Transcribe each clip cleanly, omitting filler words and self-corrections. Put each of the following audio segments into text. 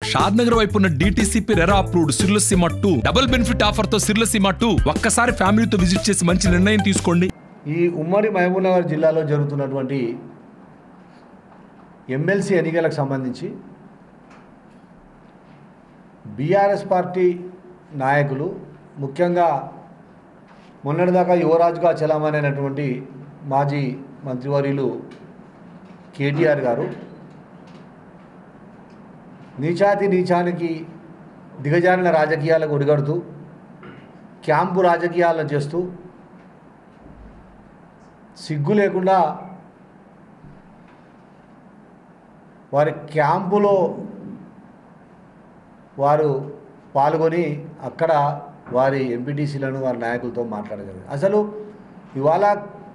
షాద్నగర్ వైపు ఉన్న DTCP RERA approved సిర్లసీమ 2 double benefit offer తో సిర్లసీమ 2 ఒక్కసారి ఫ్యామిలీతో విజిట్ చేసి మంచి నిర్ణయం తీసుకోండి. ఈ ఉమ్మడి మహబూబ్నగర్ జిల్లాలో జరుగుతున్నటువంటి ఎమ్మెల్సీ ఎన్నికలకు సంబంధించి బీఆర్ఎస్ పార్టీ నాయకులు ముఖ్యంగా మొన్నటిదాకా యువరాజుగా చలామణైనటువంటి మాజీ మంత్రివర్యులు కేటీఆర్ గారు నీచానికి దిగజారిన రాజకీయాలకు ఒడిగడుతూ క్యాంపు రాజకీయాలను చేస్తూ సిగ్గు లేకుండా వారి క్యాంపులో వారు పాల్గొని అక్కడ వారి ఎంపీటీసీలను వారి నాయకులతో మాట్లాడగలిగారు. అసలు ఇవాళ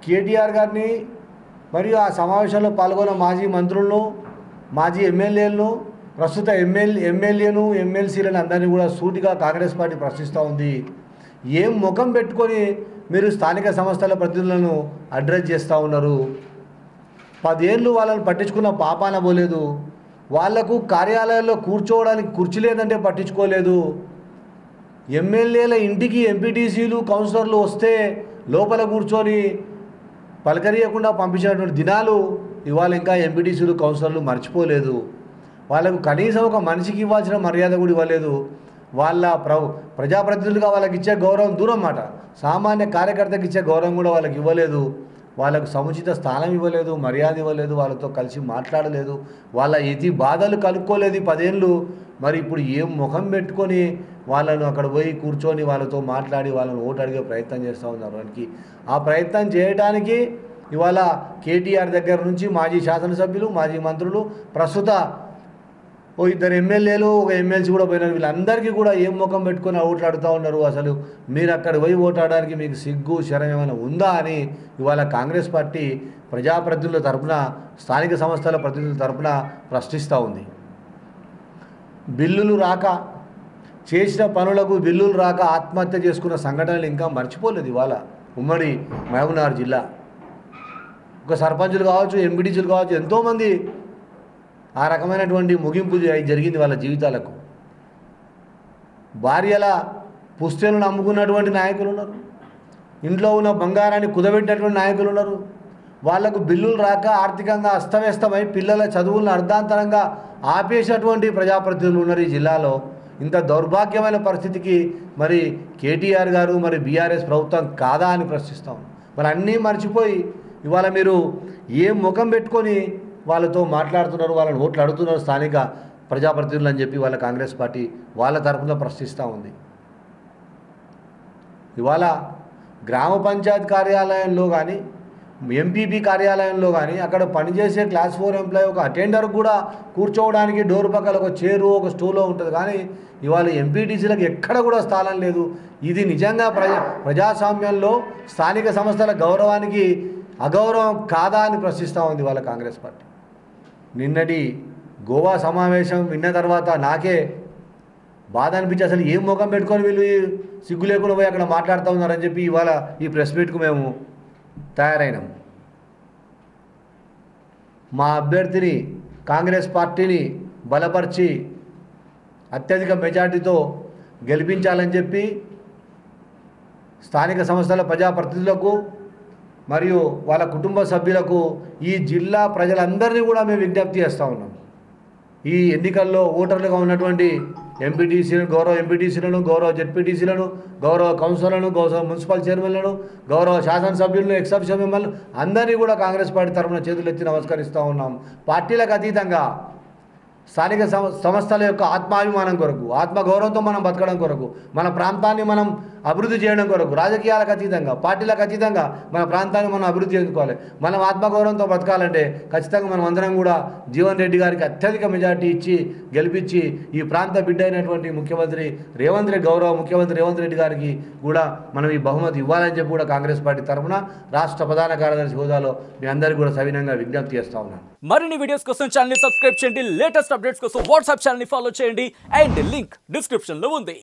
కేటీఆర్ గారిని మరియు ఆ సమావేశంలో పాల్గొన్న మాజీ మంత్రులను మాజీ ఎమ్మెల్యేలను ప్రస్తుత ఎమ్మెల్యేను ఎమ్మెల్సీలను అందరినీ కూడా సూటిగా కాంగ్రెస్ పార్టీ ప్రశ్నిస్తూ ఉంది. ఏం ముఖం పెట్టుకొని మీరు స్థానిక సంస్థల ప్రతినిధులను అడ్రస్ చేస్తూ ఉన్నారు? 10 ఏళ్ళు వాళ్ళని పట్టించుకున్న పాపాన పోలేదు. వాళ్లకు కార్యాలయాల్లో కూర్చోవడానికి కుర్చీ లేదంటే పట్టించుకోలేదు. ఎమ్మెల్యేల ఇంటికి ఎంపీటీసీలు కౌన్సిలర్లు వస్తే లోపల కూర్చొని పలకరియకుండా పంపించినటువంటి దినాలు ఇవాళ ఇంకా ఎంపీటీసీలు కౌన్సిలర్లు మర్చిపోలేదు. వాళ్ళకు కనీసం ఒక మనిషికి ఇవ్వాల్సిన మర్యాద కూడా ఇవ్వలేదు. వాళ్ళ ప్రజాప్రతినిధులుగా వాళ్ళకి ఇచ్చే గౌరవం దూరం మాట, సామాన్య కార్యకర్తకి ఇచ్చే గౌరవం కూడా వాళ్ళకి ఇవ్వలేదు. వాళ్ళకు సముచిత స్థానం ఇవ్వలేదు, మర్యాద ఇవ్వలేదు, వాళ్ళతో కలిసి మాట్లాడలేదు, వాళ్ళ ఎది బాధలు కలుక్కోలేదు 10 ఏళ్ళు. మరి ఇప్పుడు ఏం ముఖం పెట్టుకొని వాళ్ళను అక్కడ పోయి కూర్చొని వాళ్ళతో మాట్లాడి వాళ్ళని ఓటు అడిగే ప్రయత్నం చేస్తూ ఉన్నారు. వానికి ఆ ప్రయత్నం చేయడానికి ఇవాళ కేటీఆర్ దగ్గర నుంచి మాజీ శాసనసభ్యులు, మాజీ మంత్రులు, ప్రస్తుత 2 ఎమ్మెల్యేలు, 1 ఎమ్మెల్సీ కూడా పోయినారు. వీళ్ళందరికీ కూడా ఏం ముఖం పెట్టుకొని ఓట్లాడుతూ ఉన్నారు? అసలు మీరు అక్కడ పోయి ఓటాడడానికి మీకు సిగ్గు శరం ఏమైనా ఉందా అని ఇవాళ కాంగ్రెస్ పార్టీ ప్రజాప్రతినిధుల తరఫున, స్థానిక సంస్థల ప్రతినిధుల తరఫున ప్రశ్నిస్తూ ఉంది. బిల్లులు రాక, చేసిన పనులకు బిల్లులు రాక ఆత్మహత్య చేసుకున్న సంఘటనలు ఇంకా మర్చిపోలేదు. ఇవాళ ఉమ్మడి మహబూబ్నగర్ జిల్లా ఒక సర్పంచులు కావచ్చు, ఎంపీటీసీలు కావచ్చు, ఎంతోమంది ఆ రకమైనటువంటి ముగింపు జరిగింది వాళ్ళ జీవితాలకు. భార్యల పుస్తెలను అమ్ముకున్నటువంటి నాయకులు ఉన్నారు, ఇంట్లో ఉన్న బంగారాన్ని కుదబెట్టినటువంటి నాయకులు ఉన్నారు. వాళ్లకు బిల్లులు రాక ఆర్థికంగా అస్తవ్యస్తమై పిల్లల చదువులను అర్ధాంతరంగా ఆపేసినటువంటి ప్రజాప్రతినిధులు ఉన్నారు ఈ జిల్లాలో. ఇంత దౌర్భాగ్యమైన పరిస్థితికి మరి కేటీఆర్ గారు, మరి బీఆర్ఎస్ ప్రభుత్వం కాదా అని ప్రశ్నిస్తాం. మరి అన్నీ మర్చిపోయి ఇవాళ మీరు ఏం ముఖం పెట్టుకొని వాళ్ళతో మాట్లాడుతున్నారు, వాళ్ళని ఓట్లు అడుగుతున్నారు స్థానిక ప్రజాప్రతినిధులు అని చెప్పి వాళ్ళ కాంగ్రెస్ పార్టీ వాళ్ళ తరఫున ప్రశ్నిస్తూ ఉంది. ఇవాళ గ్రామ పంచాయతీ కార్యాలయంలో కానీ, ఎంపీపీ కార్యాలయంలో కానీ అక్కడ పనిచేసే క్లాస్ 4 ఎంప్లాయీ ఒక అటెండర్ కూడా కూర్చోవడానికి డోర్ పక్కల ఒక చైరు, ఒక స్టూలో ఉంటుంది. కానీ ఇవాళ ఎంపీటీసీలకు ఎక్కడ కూడా స్థానం లేదు. ఇది నిజంగా ప్రజాస్వామ్యంలో స్థానిక సంస్థల గౌరవానికి అగౌరవం కాదా అని ప్రశ్నిస్తూ ఉంది వాళ్ళ కాంగ్రెస్ పార్టీ. నిన్నటి గోవా సమావేశం విన్న తర్వాత నాకే బాధ అనిపించి అసలు ఏం ముఖం పెట్టుకొని వీళ్ళు సిగ్గు లేకుండా పోయి అక్కడ మాట్లాడుతూ ఉన్నారని చెప్పి ఇవాళ ఈ ప్రెస్ మీట్కు మేము తయారైనాం. మా అభ్యర్థిని, కాంగ్రెస్ పార్టీని బలపరిచి అత్యధిక మెజార్టీతో గెలిపించాలని చెప్పి స్థానిక సంస్థల ప్రజాప్రతినిధులకు మరియు వాళ్ళ కుటుంబ సభ్యులకు ఈ జిల్లా ప్రజలందరినీ కూడా మేము విజ్ఞప్తి చేస్తూ ఉన్నాం. ఈ ఎన్నికల్లో ఓటర్లుగా ఉన్నటువంటి ఎంపీటీసీలను, గౌరవ ఎంపీటీసీలను, గౌరవ జెడ్పీటీసీలను, గౌరవ కౌన్సిలర్లను, గౌరవ మున్సిపల్ చైర్మన్లను, గౌరవ శాసనసభ్యులను, ఎక్సెప్షన్ మెంబర్లు అందరినీ కూడా కాంగ్రెస్ పార్టీ తరఫున చేతులెత్తి నమస్కరిస్తూ ఉన్నాం. పార్టీలకు అతీతంగా స్థానిక సంస్థల యొక్క ఆత్మాభిమానం కొరకు, ఆత్మగౌరవంతో మనం బతకడం కొరకు, మన ప్రాంతాన్ని మనం అభివృద్ధి చేయడం కొరకు, రాజకీయాలకు అతీతంగా, పార్టీలకు అతీతంగా మన ప్రాంతాన్ని మనం అభివృద్ధి చేసుకోవాలి. మనం ఆత్మగౌరవంతో బతకాలంటే ఖచ్చితంగా మనం అందరం కూడా జీవన్ రెడ్డి గారికి అత్యధిక మెజార్టీ ఇచ్చి గెలిపించి ఈ ప్రాంత బిడ్డ అయినటువంటి ముఖ్యమంత్రి రేవంత్ రెడ్డి, గౌరవ ముఖ్యమంత్రి రేవంత్ రెడ్డి గారికి కూడా మనం ఈ బహుమతి ఇవ్వాలని చెప్పి కూడా కాంగ్రెస్ పార్టీ తరఫున రాష్ట్ర ప్రధాన కార్యదర్శి హోదాలో మీ అందరికీ కూడా సవినంగా విజ్ఞప్తి చేస్తూ ఉన్నాను. మరిన్ని వీడియోస్ కోసం ఛానల్ ని సబ్స్క్రైబ్ చేయండి, లేటెస్ట్ అప్డేట్స్ కోసం వాట్సాప్ ఛానల్ ని ఫాలో చేయండి అండ్ లింక్ డిస్క్రిప్షన్ లో ఉంది.